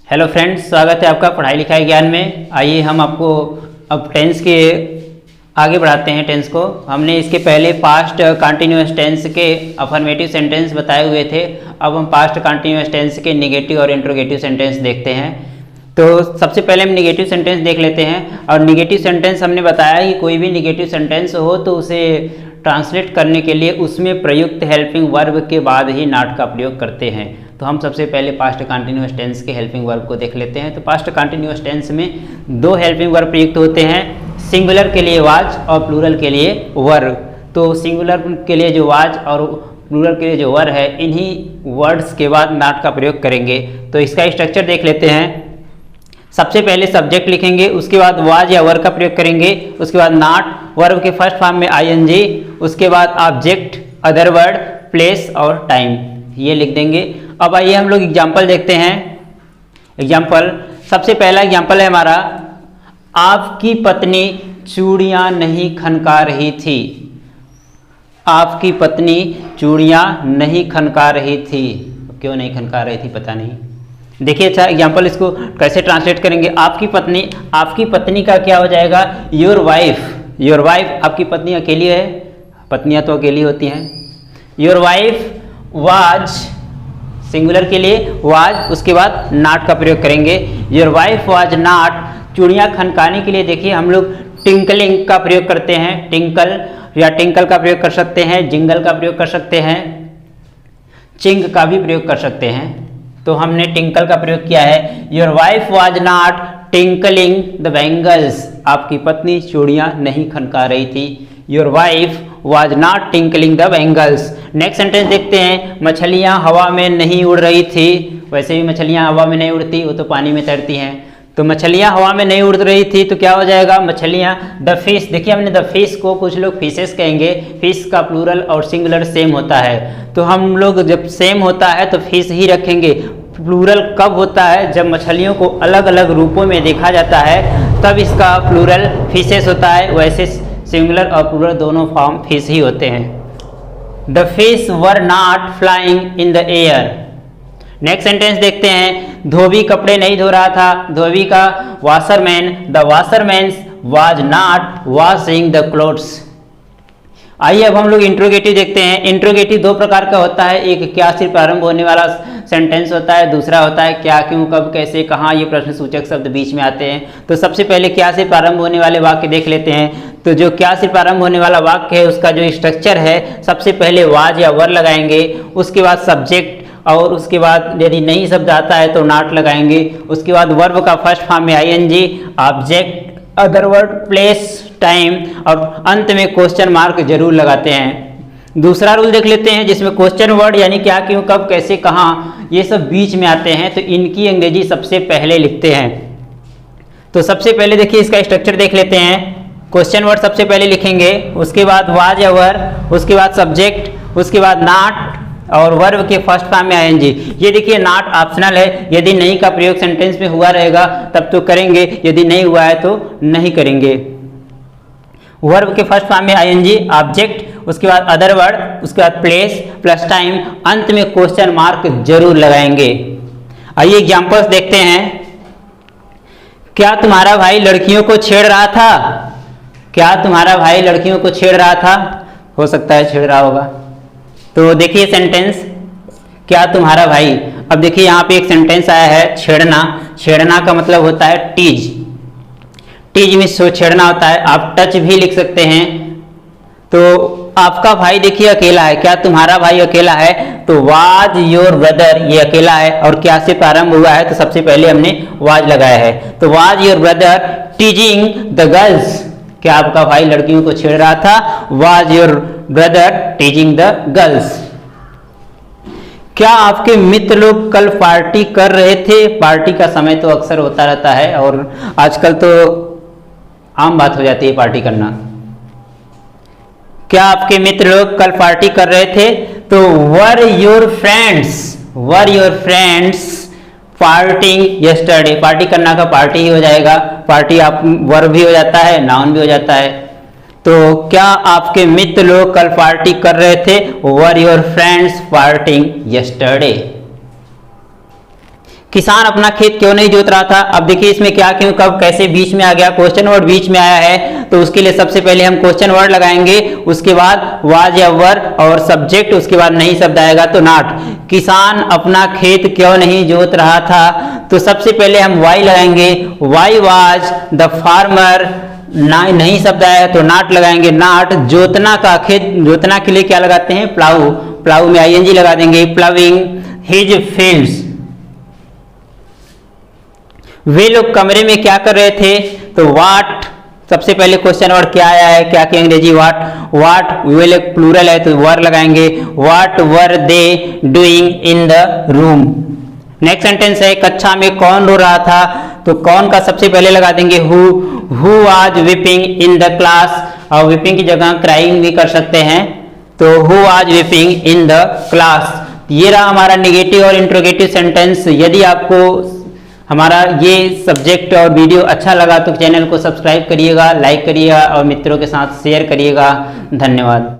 Hello friends, स्वागत है आपका पढ़ाई लिखाई ज्ञान में। आइए हम आपको अब टेंस के आगे बढ़ाते हैं। टेंस को हमने इसके पहले पास्ट कंटिन्यूअस टेंस के अफर्मेटिव सेंटेंस बताए हुए थे। अब हम पास्ट कंटिन्यूअस टेंस के नेगेटिव और इंट्रोगेटिव सेंटेंस देखते हैं। तो सबसे पहले हम नेगेटिव सेंटेंस देख लेते हैं। और नेगेटिव सेंटेंस हमने बताया कि कोई भी नेगेटिव सेंटेंस हो तो उसे ट्रांसलेट करने के लिए उसमें प्रयुक्त हेल्पिंग वर्ब के बाद ही नॉट का प्रयोग करते हैं। तो हम सबसे पहले पास्ट कंटिन्यूअस टेंस के हेल्पिंग वर्ब को देख लेते हैं। तो पास्ट कंटिन्यूअस टेंस में दो हेल्पिंग वर्ब प्रयुक्त होते हैं, सिंगुलर के लिए वाज और प्लूरल के लिए वर। तो सिंगुलर के लिए जो वाज और प्लूरल के लिए जो वर है, इन्हीं वर्ड्स के बाद नॉट का प्रयोग करेंगे। तो इसका स्ट्रक्चर देख लेते हैं। सबसे पहले सब्जेक्ट लिखेंगे, उसके बाद वाज या वर का प्रयोग करेंगे, उसके बाद नॉट, वर्ब के फर्स्ट फॉर्म में आईएनजी, उसके बाद ऑब्जेक्ट, अदर वर्ड, प्लेस और टाइम, ये लिख देंगे। अब आइए हम लोग एग्जाम्पल देखते हैं। एग्जाम्पल, सबसे पहला एग्जाम्पल है हमारा, आपकी पत्नी चूड़ियाँ नहीं खनका रही थी। आपकी पत्नी चूड़ियाँ नहीं खनका रही थी। क्यों नहीं खनका रही थी पता नहीं। देखिए अच्छा एग्जाम्पल, इसको कैसे ट्रांसलेट करेंगे। आपकी पत्नी का क्या हो जाएगा, योर वाइफ। योर वाइफ, आपकी पत्नी अकेली है, पत्नियां तो अकेली होती हैं। योर वाइफ वाज, सिंगुलर के लिए वाज, उसके बाद नॉट का प्रयोग करेंगे। योर वाइफ वाज नॉट, चूड़ियाँ खनकाने के लिए देखिए हम लोग टिंकलिंग का प्रयोग करते हैं। टिंकल या टिंकल का प्रयोग कर सकते हैं, जिंगल का प्रयोग कर सकते हैं, चिंग का भी प्रयोग कर सकते हैं। तो हमने टिंकल का प्रयोग किया है। Your wife was not tinkling the bangles, आपकी पत्नी चूड़ियाँ नहीं खनका रही थी। Your wife was not tinkling the bangles. Next sentence देखते हैं, मछलियाँ हवा में नहीं उड़ रही थी। वैसे भी मछलियाँ हवा में नहीं उड़ती, वो तो पानी में तैरती हैं। तो मछलियाँ हवा में नहीं उड़ रही थी तो क्या हो जाएगा, मछलियाँ, द फिश। देखिए हमने द फिश को कुछ लोग फिशेस कहेंगे, फिश का प्लूरल और सिंगुलर सेम होता है। तो हम लोग जब सेम होता है तो फिश ही रखेंगे। प्लूरल कब होता है, जब मछलियों को अलग अलग रूपों में देखा जाता है तब इसका प्लूरल फिशेस होता है। वैसे सिंगुलर और प्लूरल दोनों फॉर्म फिश ही होते हैं। The fish were not flying in the air. Next sentence देखते हैं, धोबी कपड़े नहीं धो रहा था। धोबी का washerman, the washerman was not washing the clothes. आइए अब हम लोग इंट्रोगेटिव देखते हैं। इंट्रोगेटिव दो प्रकार का होता है, एक क्या से प्रारंभ होने वाला सेंटेंस होता है, दूसरा होता है क्या, क्यों, कब, कैसे, कहाँ, ये प्रश्नसूचक शब्द बीच में आते हैं। तो सबसे पहले क्या से प्रारंभ होने वाले वाक्य देख लेते हैं। तो जो क्या से प्रारंभ होने वाला वाक्य है उसका जो स्ट्रक्चर है, सबसे पहले वाज या वर लगाएंगे, उसके बाद सब्जेक्ट, और उसके बाद यदि नई शब्द आता है तो नॉट लगाएंगे। उसके बाद वर्ब का फर्स्ट फॉर्म में ING, object, other word, place, time, और अंत में क्वेश्चन मार्क जरूर लगाते हैं। दूसरा रूल देख लेते हैं जिसमें क्वेश्चन वर्ड यानी क्या, क्यों, कब, कैसे, कहाँ, ये सब बीच में आते हैं तो इनकी अंग्रेजी सबसे पहले लिखते हैं। तो सबसे पहले देखिए इसका स्ट्रक्चर देख लेते हैं। क्वेश्चन वर्ड सबसे पहले लिखेंगे, उसके बाद वाज या वर, उसके बाद सब्जेक्ट, उसके बाद नॉट, और वर्ब के फर्स्ट फॉर्म में आईएनजी। ये देखिए नॉट ऑप्शनल है, यदि नहीं का प्रयोग सेंटेंस में हुआ रहेगा तब तो करेंगे, यदि नहीं हुआ है तो नहीं करेंगे। वर्ब के फर्स्ट फॉर्म में आईएनजी, ऑब्जेक्ट, उसके बाद अदर वर्ड, उसके बाद प्लेस प्लस टाइम, अंत में क्वेश्चन मार्क जरूर लगाएंगे। आइए एग्जांपल्स देखते हैं। क्या तुम्हारा भाई लड़कियों को छेड़ रहा था। क्या तुम्हारा भाई लड़कियों को छेड़ रहा था, हो सकता है छेड़ रहा होगा। तो देखिए सेंटेंस, क्या तुम्हारा भाई। अब देखिए यहाँ पे एक सेंटेंस आया है छेड़ना। छेड़ना का मतलब होता है टीज। टीज में छेड़ना होता है। आप टच भी लिख सकते हैं। तो आपका भाई देखिए अकेला है। क्या तुम्हारा भाई अकेला है, तो वाज योर ब्रदर, ये अकेला है और क्या से प्रारंभ हुआ है तो सबसे पहले हमने वाज लगाया है। तो was your brother टीजिंग the girls. क्या आपका भाई लड़कियों को छेड़ रहा था, was your brother टीजिंग the girls. क्या आपके मित्र लोग कल पार्टी कर रहे थे। पार्टी का समय तो अक्सर होता रहता है और आजकल तो आम बात हो जाती है पार्टी करना। क्या आपके मित्र लोग कल पार्टी कर रहे थे, तो were your friends partying yesterday. Party करना का पार्टी ही हो जाएगा। पार्टी आप वर्ब भी हो जाता है, नाउन भी हो जाता है। तो क्या आपके मित्र लोग कल पार्टी कर रहे थे, were your friends partying yesterday. किसान अपना खेत क्यों नहीं जोत रहा था। अब देखिए इसमें क्या, क्यों, कब, कैसे बीच में आ गया, क्वेश्चन वर्ड बीच में आया है, तो उसके लिए सबसे पहले हम क्वेश्चन वर्ड लगाएंगे, उसके बाद वाज या वर और सब्जेक्ट, उसके बाद नहीं शब्द आएगा तो नॉट। किसान अपना खेत क्यों नहीं जोत रहा था, तो सबसे पहले हम वाई लगाएंगे, वाई वाज द फार्मर, नहीं शब्द आया तो नॉट लगाएंगे, नॉट। जोतना का, खेत जोतना के लिए क्या लगाते हैं, प्लाऊ, प्लाऊ में आईएनजी लगा देंगे, प्लाविंग हिज फील्ड्स। वे लोग कमरे में क्या कर रहे थे, तो वाट, सबसे पहले क्वेश्चन वर्ड क्या आया है, क्या की अंग्रेजी वाट, वाट, वे लोग प्लूरल है तो वर लगाएंगे, what were they doing in the room. Next sentence है कक्षा में कौन रो रहा था, तो कौन का सबसे पहले लगा देंगे who was weeping in the class, और वीपिंग की जगह क्राइंग भी कर सकते हैं, तो who was weeping in the class. ये रहा हमारा नेगेटिव और इंट्रोगेटिव सेंटेंस। यदि आपको हमारा ये सब्जेक्ट और वीडियो अच्छा लगा तो चैनल को सब्सक्राइब करिएगा, लाइक करिएगा और मित्रों के साथ शेयर करिएगा। धन्यवाद।